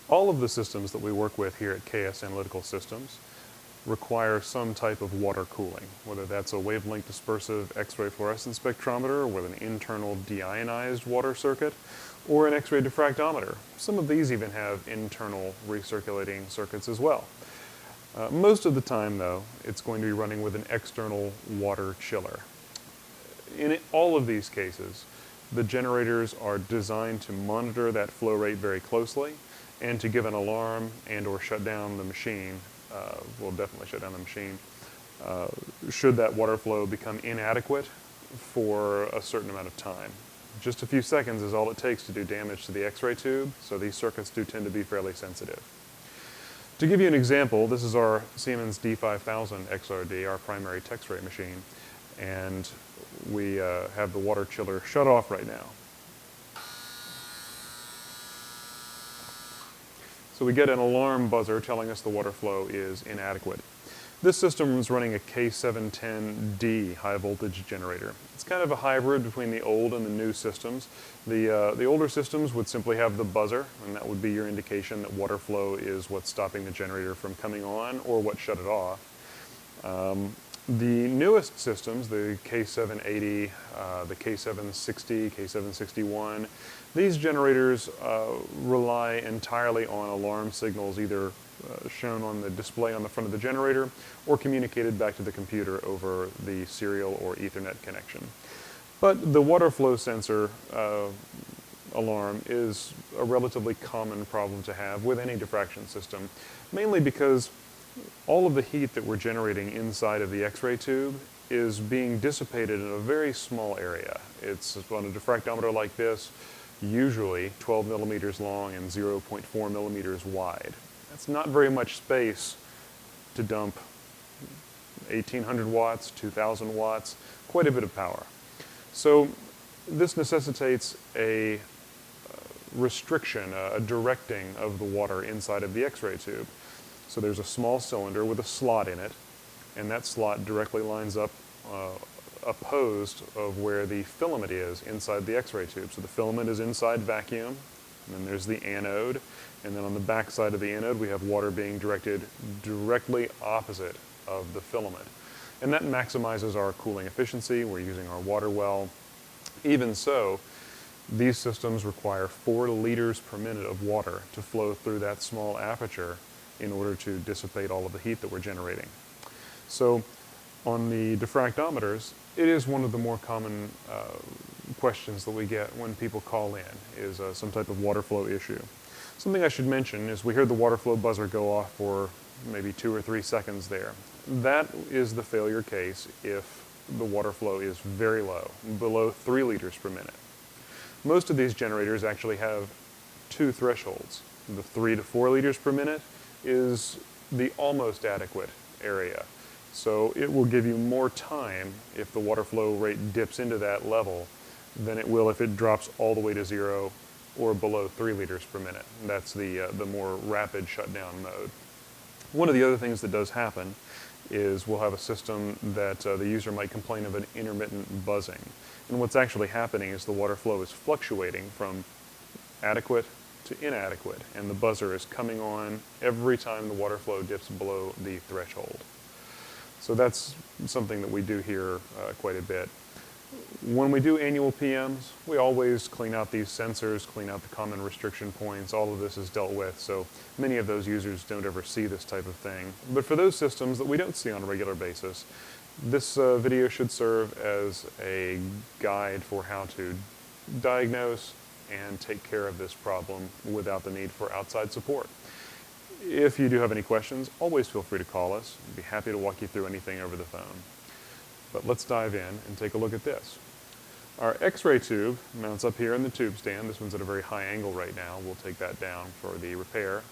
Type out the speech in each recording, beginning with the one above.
All of the systems that we work with here at KS Analytical Systems require some type of water cooling, whether that's a wavelength dispersive X-ray fluorescence spectrometer with an internal deionized water circuit, or an X-ray diffractometer. Some of these even have internal recirculating circuits as well. Most of the time, though, it's going to be running with an external water chiller. In all of these cases, the generators are designed to monitor that flow rate very closely and to give an alarm and or shut down the machine. Will definitely shut down the machine should that water flow become inadequate for a certain amount of time. Just a few seconds is all it takes to do damage to the X-ray tube, so these circuits do tend to be fairly sensitive. To give you an example, this is our Siemens D5000 XRD, our primary X-ray machine, and we have the water chiller shut off right now. So we get an alarm buzzer telling us the water flow is inadequate. This system is running a K710D high voltage generator. It's kind of a hybrid between the old and the new systems. The older systems would simply have the buzzer, and that would be your indication that water flow is what's stopping the generator from coming on or what shut it off. The newest systems, the K780, the K760, K761, these generators rely entirely on alarm signals, either shown on the display on the front of the generator or communicated back to the computer over the serial or Ethernet connection. But the water flow sensor alarm is a relatively common problem to have with any diffraction system, mainly because all of the heat that we're generating inside of the X-ray tube is being dissipated in a very small area. It's on a diffractometer like this, usually 12 millimeters long and 0.4 millimeters wide. That's not very much space to dump 1800 watts, 2000 watts, quite a bit of power. So this necessitates a restriction, a directing of the water inside of the X-ray tube. So there's a small cylinder with a slot in it, and that slot directly lines up opposed of where the filament is inside the X-ray tube. So the filament is inside vacuum, and then there's the anode, and then on the back side of the anode we have water being directed directly opposite of the filament. And that maximizes our cooling efficiency. We're using our water well. Even so, these systems require 4 liters per minute of water to flow through that small aperture in order to dissipate all of the heat that we're generating. So on the diffractometers, it is one of the more common questions that we get when people call in, is some type of water flow issue. Something I should mention is we heard the water flow buzzer go off for maybe 2 or 3 seconds there. That is the failure case if the water flow is very low, below 3 liters per minute. Most of these generators actually have 2 thresholds. The 3 to 4 liters per minute is the almost adequate area. So it will give you more time if the water flow rate dips into that level than it will if it drops all the way to 0 or below 3 liters per minute. That's the more rapid shutdown mode. One of the other things that does happen is we'll have a system that the user might complain of an intermittent buzzing. And what's actually happening is the water flow is fluctuating from adequate to inadequate, and the buzzer is coming on every time the water flow dips below the threshold. So that's something that we do here quite a bit. When we do annual PMs, we always clean out these sensors, clean out the common restriction points. All of this is dealt with, so many of those users don't ever see this type of thing. But for those systems that we don't see on a regular basis, this video should serve as a guide for how to diagnose and take care of this problem without the need for outside support. If you do have any questions, always feel free to call us. We'd be happy to walk you through anything over the phone. But let's dive in and take a look at this. Our X-ray tube mounts up here in the tube stand. This one's at a very high angle right now. We'll take that down for the repair.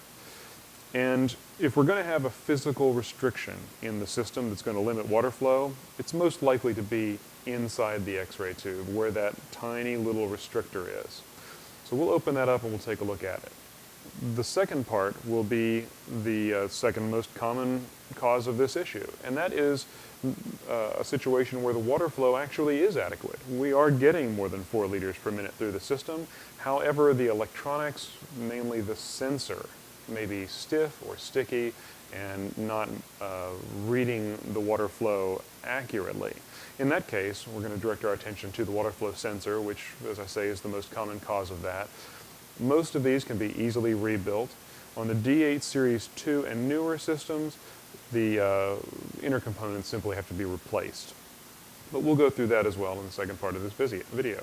And if we're going to have a physical restriction in the system that's going to limit water flow, it's most likely to be inside the X-ray tube where that tiny little restrictor is. So we'll open that up and we'll take a look at it. The second part will be the second most common cause of this issue, and that is a situation where the water flow actually is adequate. We are getting more than 4 liters per minute through the system. However, the electronics, namely the sensor, may be stiff or sticky and not reading the water flow accurately. In that case, we're going to direct our attention to the water flow sensor, which, as I say, is the most common cause of that. Most of these can be easily rebuilt. On the D8 Series 2 and newer systems, the inner components simply have to be replaced. But we'll go through that as well in the second part of this video.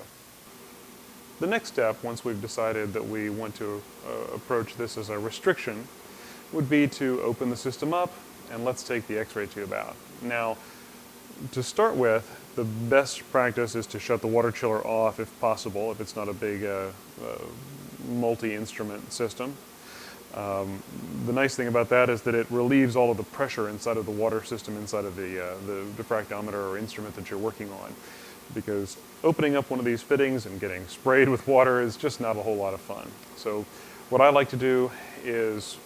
The next step, once we've decided that we want to approach this as a restriction, would be to open the system up and let's take the X-ray tube out. Now, to start with, the best practice is to shut the water chiller off if possible, if it's not a big multi-instrument system. The nice thing about that is that it relieves all of the pressure inside of the water system, inside of the diffractometer or instrument that you're working on. Because opening up one of these fittings and getting sprayed with water is just not a whole lot of fun. So what I like to do is,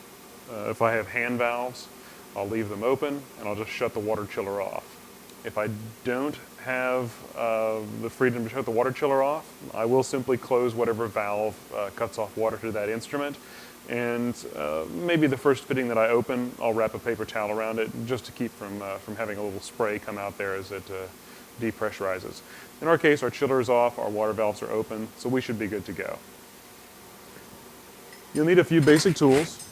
if I have hand valves, I'll leave them open and I'll just shut the water chiller off. If I don't have the freedom to shut the water chiller off, I will simply close whatever valve cuts off water to that instrument. And maybe the first fitting that I open, I'll wrap a paper towel around it just to keep from having a little spray come out there as it depressurizes. In our case, our chiller is off, our water valves are open, so we should be good to go. You'll need a few basic tools.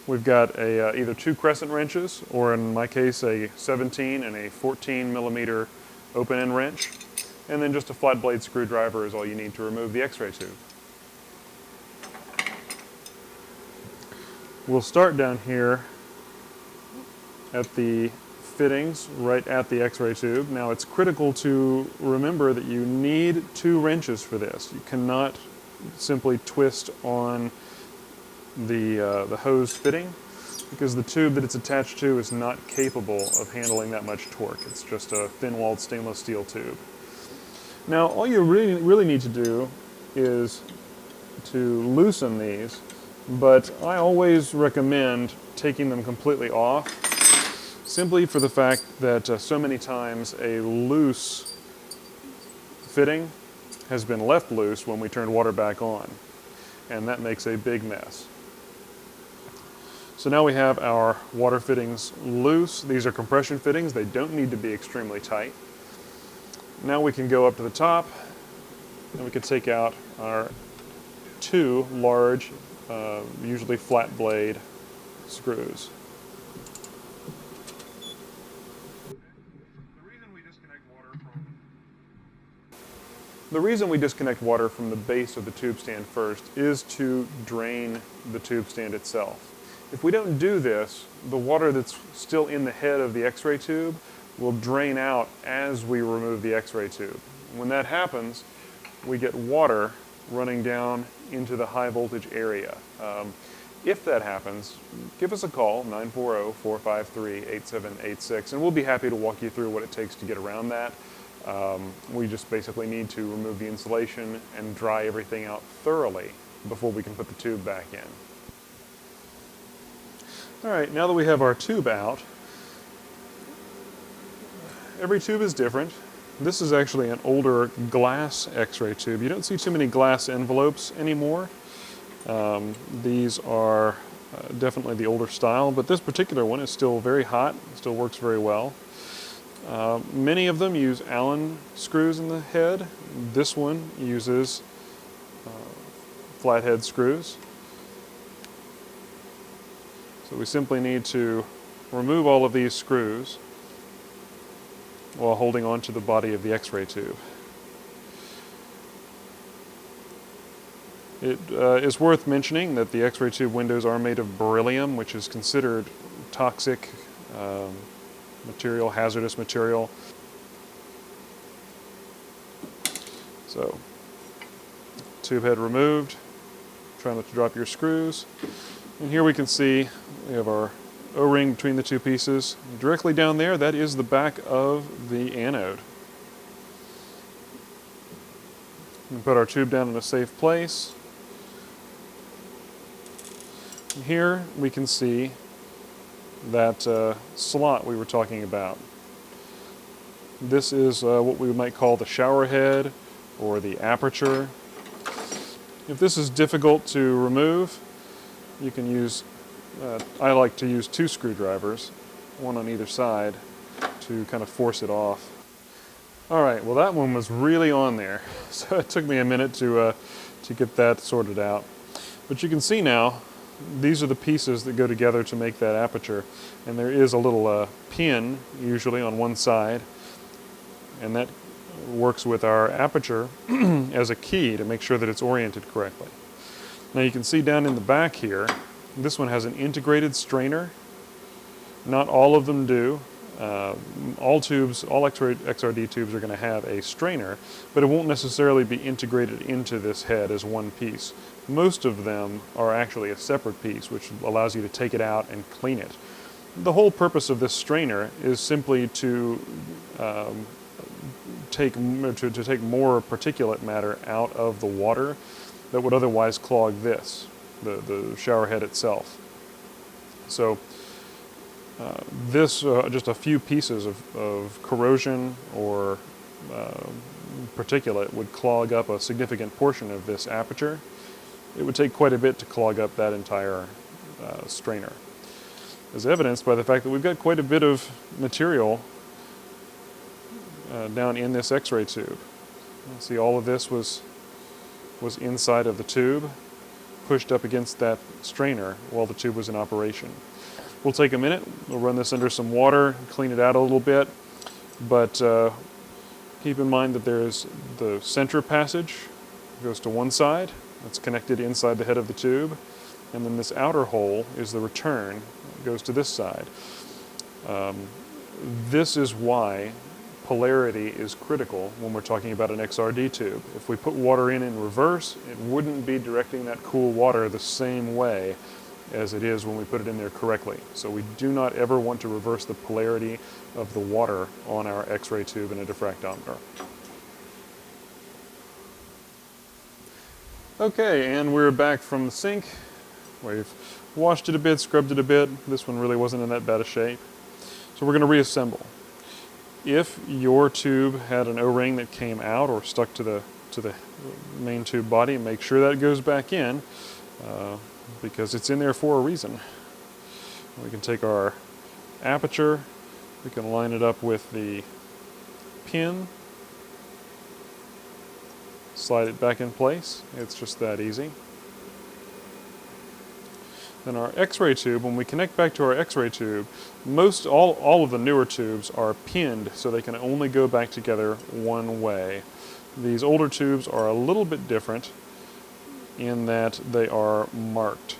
We've got either 2 crescent wrenches, or in my case, a 17 and a 14 millimeter open end wrench. And then just a flat blade screwdriver is all you need to remove the X-ray tube. We'll start down here at the fittings, right at the X-ray tube. Now it's critical to remember that you need 2 wrenches for this. You cannot simply twist on the hose fitting, because the tube that it's attached to is not capable of handling that much torque. It's just a thin-walled stainless steel tube. Now all you really need to do is to loosen these, but I always recommend taking them completely off, simply for the fact that so many times a loose fitting has been left loose when we turn water back on, and that makes a big mess. So now we have our water fittings loose. These are compression fittings. They don't need to be extremely tight. Now we can go up to the top and we can take out our 2 large, usually flat blade screws. The reason we disconnect water from the base of the tube stand first is to drain the tube stand itself. If we don't do this, the water that's still in the head of the X-ray tube will drain out as we remove the X-ray tube. When that happens, we get water running down into the high voltage area. If that happens, give us a call, 940-453-8786, and we'll be happy to walk you through what it takes to get around that. We just basically need to remove the insulation and dry everything out thoroughly before we can put the tube back in. All right, now that we have our tube out, every tube is different. This is actually an older glass X-ray tube. You don't see too many glass envelopes anymore. These are definitely the older style, but this particular one is still very hot, still works very well. Many of them use Allen screws in the head. This one uses flathead screws. So we simply need to remove all of these screws while holding on to the body of the X-ray tube. It is worth mentioning that the X-ray tube windows are made of beryllium, which is considered toxic material, hazardous material. So, tube head removed. Try not to drop your screws. And here we can see we have our O-ring between the 2 pieces. Directly down there, that is the back of the anode. We put our tube down in a safe place. And here we can see that slot we were talking about. This is what we might call the shower head or the aperture. If this is difficult to remove, you can use, I like to use 2 screwdrivers, one on either side, to kind of force it off. All right, well that one was really on there, so it took me a minute to get that sorted out. But you can see now, these are the pieces that go together to make that aperture, and there is a little pin, usually on one side, and that works with our aperture as a key to make sure that it's oriented correctly. Now you can see down in the back here, this one has an integrated strainer. Not all of them do. All tubes, all X-ray XRD tubes are going to have a strainer, but it won't necessarily be integrated into this head as one piece. Most of them are actually a separate piece, which allows you to take it out and clean it. The whole purpose of this strainer is simply to take more particulate matter out of the water that would otherwise clog this, the shower head itself. So just a few pieces of corrosion or particulate would clog up a significant portion of this aperture. It would take quite a bit to clog up that entire strainer, as evidenced by the fact that we've got quite a bit of material down in this X-ray tube. See, all of this was inside of the tube, pushed up against that strainer while the tube was in operation. We'll take a minute, we'll run this under some water, clean it out a little bit, but keep in mind that there's the center passage, goes to one side, that's connected inside the head of the tube, and then this outer hole is the return, it goes to this side. This is why polarity is critical when we're talking about an XRD tube. If we put water in reverse, it wouldn't be directing that cool water the same way as it is when we put it in there correctly. So we do not ever want to reverse the polarity of the water on our X-ray tube in a diffractometer. Okay, and we're back from the sink. We've washed it a bit, scrubbed it a bit. This one really wasn't in that bad a shape. So we're going to reassemble. If your tube had an O-ring that came out or stuck to the main tube body, make sure that goes back in because it's in there for a reason. We can take our aperture, we can line it up with the pin, slide it back in place. It's just that easy. Then our X-ray tube, when we connect back to our X-ray tube, all of the newer tubes are pinned so they can only go back together one way. These older tubes are a little bit different in that they are marked.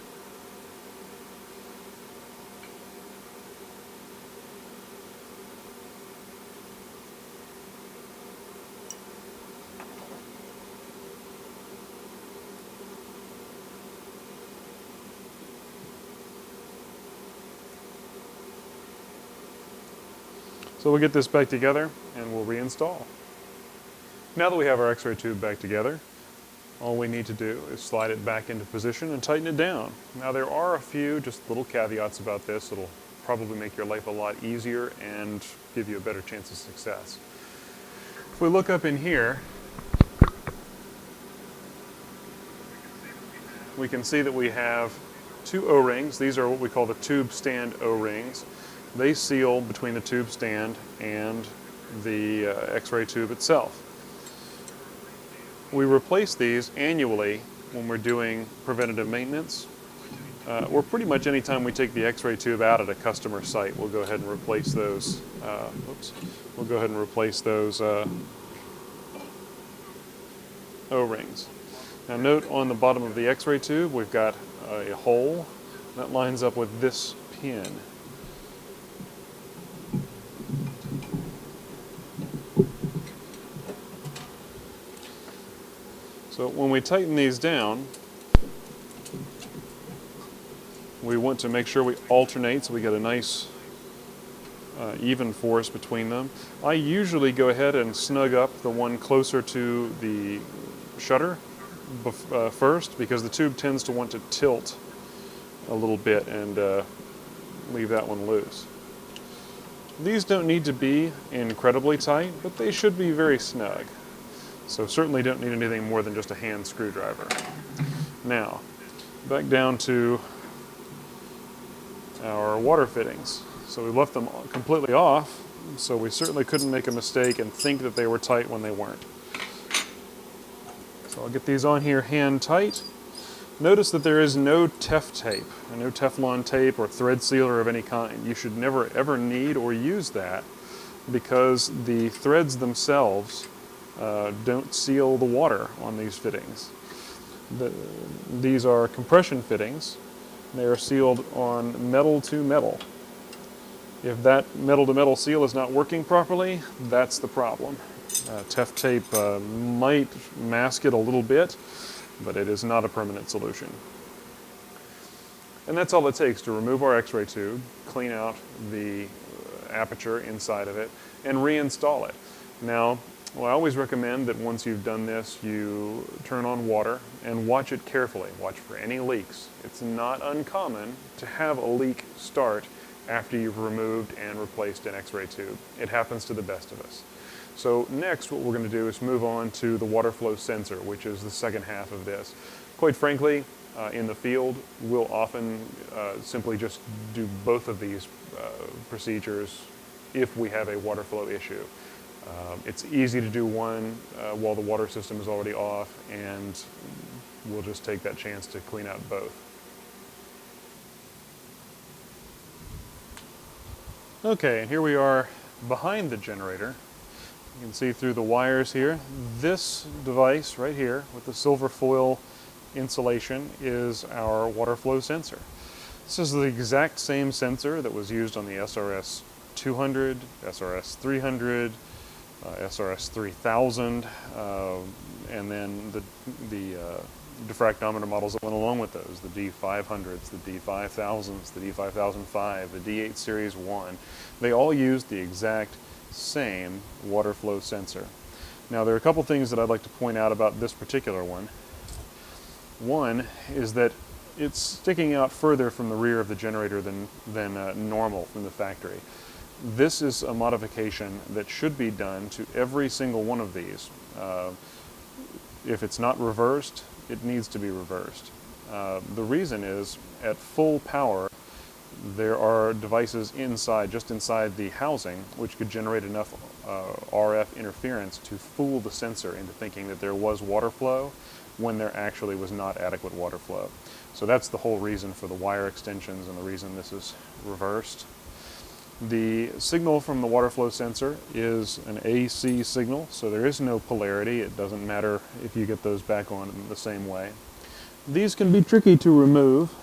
So we'll get this back together and we'll reinstall. Now that we have our X-ray tube back together, all we need to do is slide it back into position and tighten it down. Now there are a few just little caveats about this that'll probably make your life a lot easier and give you a better chance of success. If we look up in here, we can see that we have 2 O-rings. These are what we call the tube stand O-rings. They seal between the tube stand and the X-ray tube itself. We replace these annually when we're doing preventative maintenance, or pretty much any time we take the X-ray tube out at a customer site. We'll go ahead and replace those. We'll go ahead and replace those O-rings. Now note on the bottom of the X-ray tube we've got a hole that lines up with this pin. So when we tighten these down, we want to make sure we alternate so we get a nice even force between them. I usually go ahead and snug up the one closer to the shutter first because the tube tends to want to tilt a little bit and leave that one loose. These don't need to be incredibly tight, but they should be very snug. So certainly don't need anything more than just a hand screwdriver. Now, back down to our water fittings. So we left them completely off, so we certainly couldn't make a mistake and think that they were tight when they weren't. So I'll get these on here hand tight. Notice that there is no tape, no Teflon tape or thread sealer of any kind. You should never ever need or use that because the threads themselves don't seal the water on these fittings. These are compression fittings. They are sealed on metal to metal. If that metal to metal seal is not working properly, that's the problem. Tape might mask it a little bit, but it is not a permanent solution. And that's all it takes to remove our X-ray tube, clean out the aperture inside of it, and reinstall it. Now, I always recommend that once you've done this, you turn on water and watch it carefully. Watch for any leaks. It's not uncommon to have a leak start after you've removed and replaced an X-ray tube. It happens to the best of us. So next, what we're going to do is move on to the Waterflow sensor, which is the second half of this. Quite frankly, in the field, we'll often simply just do both of these procedures if we have a water flow issue. It's easy to do one while the water system is already off, and we'll just take that chance to clean out both. Okay, and here we are behind the generator. You can see through the wires here. This device right here with the silver foil insulation is our water flow sensor. This is the exact same sensor that was used on the SRS 200, SRS 300, SRS 3000, and then the diffractometer models that went along with those, the D500s, the D5000s, the D5005, the D8 Series 1. They all used the exact same water flow sensor. Now there are a couple things that I'd like to point out about this particular one. One is that it's sticking out further from the rear of the generator than normal from the factory. This is a modification that should be done to every single one of these. If it's not reversed, it needs to be reversed. The reason is, at full power, there are devices inside, just inside the housing, which could generate enough RF interference to fool the sensor into thinking that there was water flow when there actually was not adequate water flow. So that's the whole reason for the wire extensions and the reason this is reversed. The signal from the water flow sensor is an AC signal, so there is no polarity. It doesn't matter if you get those back on in the same way. These can be tricky to remove,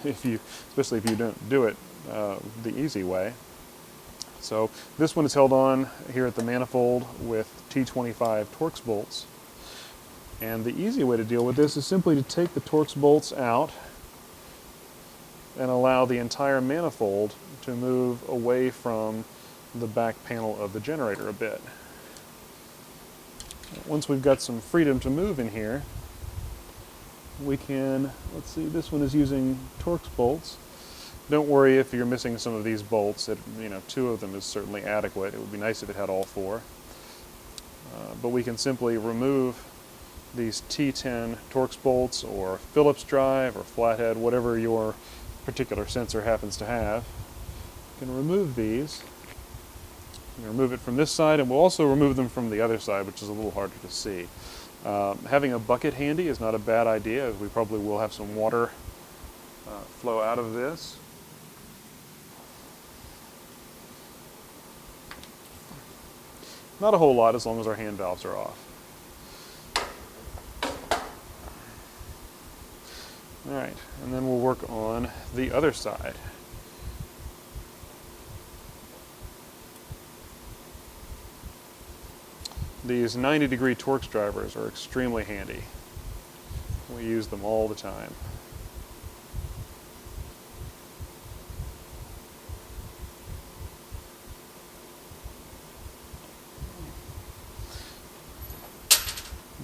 especially if you don't do it the easy way. So this one is held on here at the manifold with T25 Torx bolts. And the easy way to deal with this is simply to take the Torx bolts out and allow the entire manifold to move away from the back panel of the generator a bit. Once we've got some freedom to move in here, we can, let's see, this one is using Torx bolts. Don't worry if you're missing some of these bolts. Two of them is certainly adequate. It would be nice if it had all four. But we can simply remove these T10 Torx bolts or Phillips drive or flathead, whatever your particular sensor happens to have. You can remove these. You can remove it from this side, and we'll also remove them from the other side, which is a little harder to see. Having a bucket handy is not a bad idea, as we probably will have some water flow out of this. Not a whole lot as long as our hand valves are off. All right, and then we'll work on the other side. These 90-degree Torx drivers are extremely handy. We use them all the time.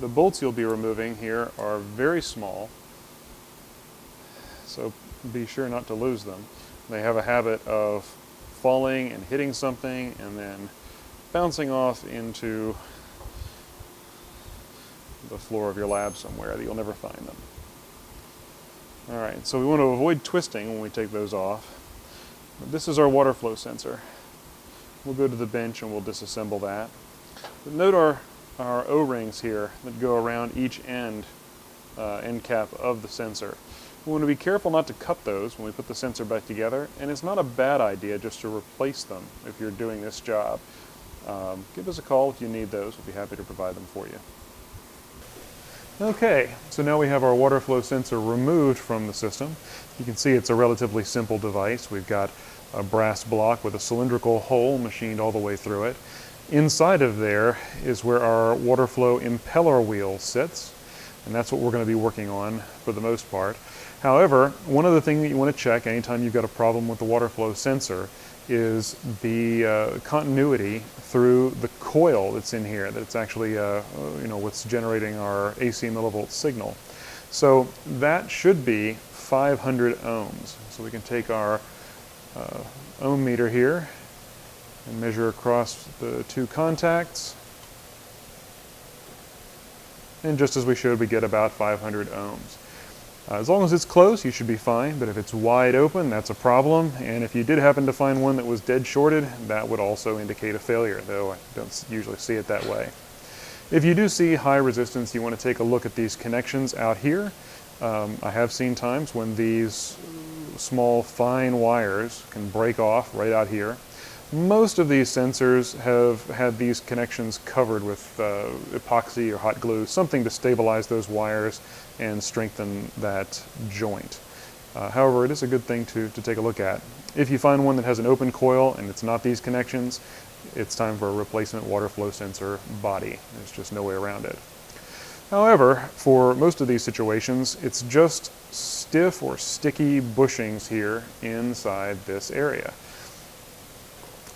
The bolts you'll be removing here are very small, so be sure not to lose them. They have a habit of falling and hitting something and then bouncing off into the floor of your lab somewhere that you'll never find them. All right, so we want to avoid twisting when we take those off. This is our water flow sensor. We'll go to the bench and we'll disassemble that. But note our O-rings here that go around each end cap of the sensor. We want to be careful not to cut those when we put the sensor back together, and it's not a bad idea just to replace them if you're doing this job. Give us a call if you need those. We'll be happy to provide them for you. Okay, so now we have our water flow sensor removed from the system. You can see it's a relatively simple device. We've got a brass block with a cylindrical hole machined all the way through it. Inside of there is where our water flow impeller wheel sits, and that's what we're going to be working on for the most part. However, one other thing that you want to check anytime you've got a problem with the water flow sensor is the continuity through the coil that's in here, that it's actually what's generating our AC millivolt signal. So that should be 500 ohms. So we can take our ohm meter here and measure across the two contacts. And just as we should, we get about 500 ohms. As long as it's close, you should be fine, but if it's wide open, that's a problem. And if you did happen to find one that was dead shorted, that would also indicate a failure, though I don't usually see it that way. If you do see high resistance, you want to take a look at these connections out here. I have seen times when these small, fine wires can break off right out here. Most of these sensors have had these connections covered with epoxy or hot glue, something to stabilize those wires and strengthen that joint. However, it is a good thing to take a look at. If you find one that has an open coil and it's not these connections, it's time for a replacement water flow sensor body. There's just no way around it. However, for most of these situations, it's just stiff or sticky bushings here inside this area.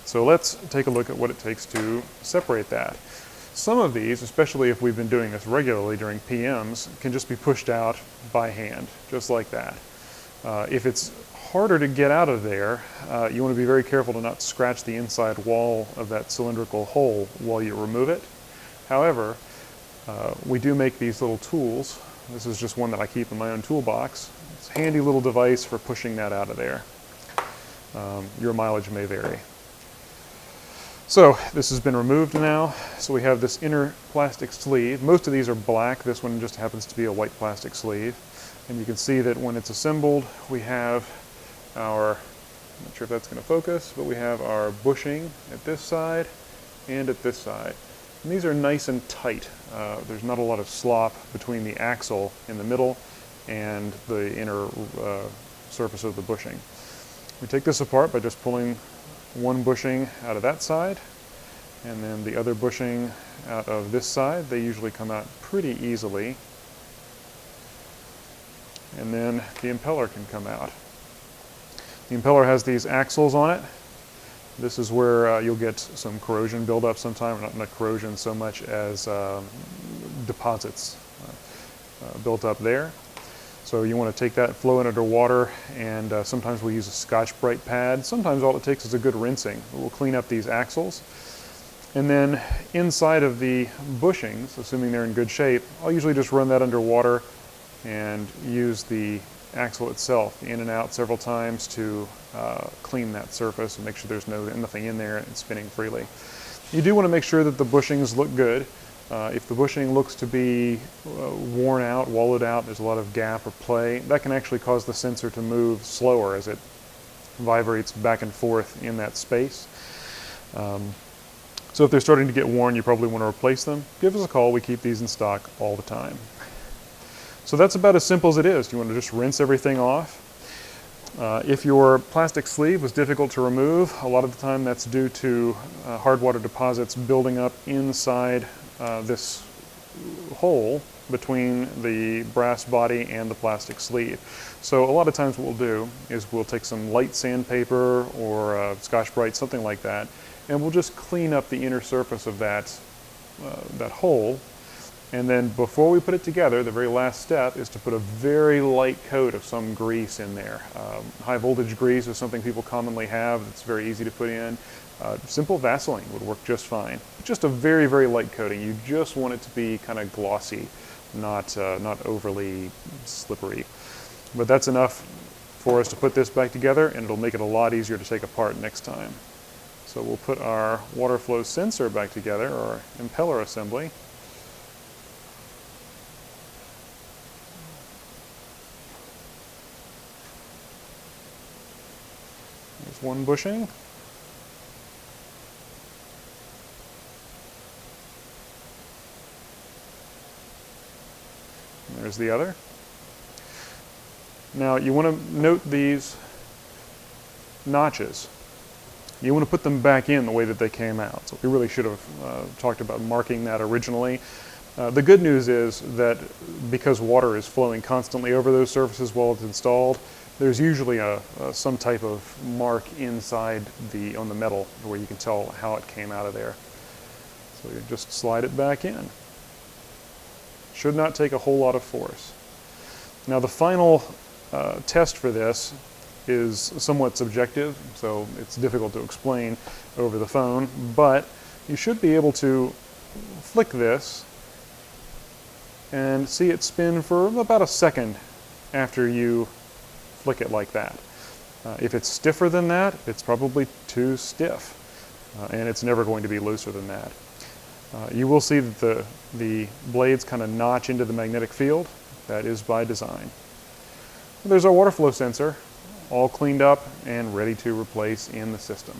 So let's take a look at what it takes to separate that. Some of these, especially if we've been doing this regularly during PMs, can just be pushed out by hand, just like that. If it's harder to get out of there, you want to be very careful to not scratch the inside wall of that cylindrical hole while you remove it. However, we do make these little tools. This is just one that I keep in my own toolbox. It's a handy little device for pushing that out of there. Your mileage may vary. So this has been removed now. So we have this inner plastic sleeve. Most of these are black. This one just happens to be a white plastic sleeve. And you can see that when it's assembled, we have our, I'm not sure if that's going to focus, but we have our bushing at this side and at this side. And these are nice and tight. There's not a lot of slop between the axle in the middle and the inner surface of the bushing. We take this apart by just pulling one bushing out of that side and then the other bushing out of this side. They usually come out pretty easily. And then the impeller can come out. The impeller has these axles on it. This is where you'll get some corrosion buildup sometime, not corrosion so much as deposits built up there. So you want to take that, flow it under water, and sometimes we'll use a Scotch-Brite pad. Sometimes all it takes is a good rinsing. We'll clean up these axles. And then inside of the bushings, assuming they're in good shape, I'll usually just run that under water and use the axle itself in and out several times to clean that surface and make sure there's nothing in there and spinning freely. You do want to make sure that the bushings look good. If the bushing looks to be worn out, wallowed out, there's a lot of gap or play, that can actually cause the sensor to move slower as it vibrates back and forth in that space. So if they're starting to get worn, you probably want to replace them. Give us a call. We keep these in stock all the time. So that's about as simple as it is. You want to just rinse everything off. If your plastic sleeve was difficult to remove, a lot of the time that's due to hard water deposits building up inside this hole between the brass body and the plastic sleeve. So a lot of times what we'll do is we'll take some light sandpaper or Scotch-Brite, something like that, and we'll just clean up the inner surface of that hole. And then before we put it together, the very last step is to put a very light coat of some grease in there. High voltage grease is something people commonly have. It's very easy to put in. Simple Vaseline would work just fine. Just a very, very light coating. You just want it to be kind of glossy, not overly slippery. But that's enough for us to put this back together, and it'll make it a lot easier to take apart next time. So we'll put our Waterflow sensor back together, or impeller assembly. There's one bushing. And there's the other. Now you want to note these notches. You want to put them back in the way that they came out. So we really should have talked about marking that originally. The good news is that because water is flowing constantly over those surfaces while it's installed, there's usually some type of mark inside on the metal where you can tell how it came out of there. So you just slide it back in. Should not take a whole lot of force. Now the final test for this is somewhat subjective, so it's difficult to explain over the phone, but you should be able to flick this and see it spin for about a second after you flick it like that. If it's stiffer than that, it's probably too stiff, and it's never going to be looser than that. You will see that the blades kind of notch into the magnetic field. That is by design. There's our Waterflow sensor, all cleaned up and ready to replace in the system.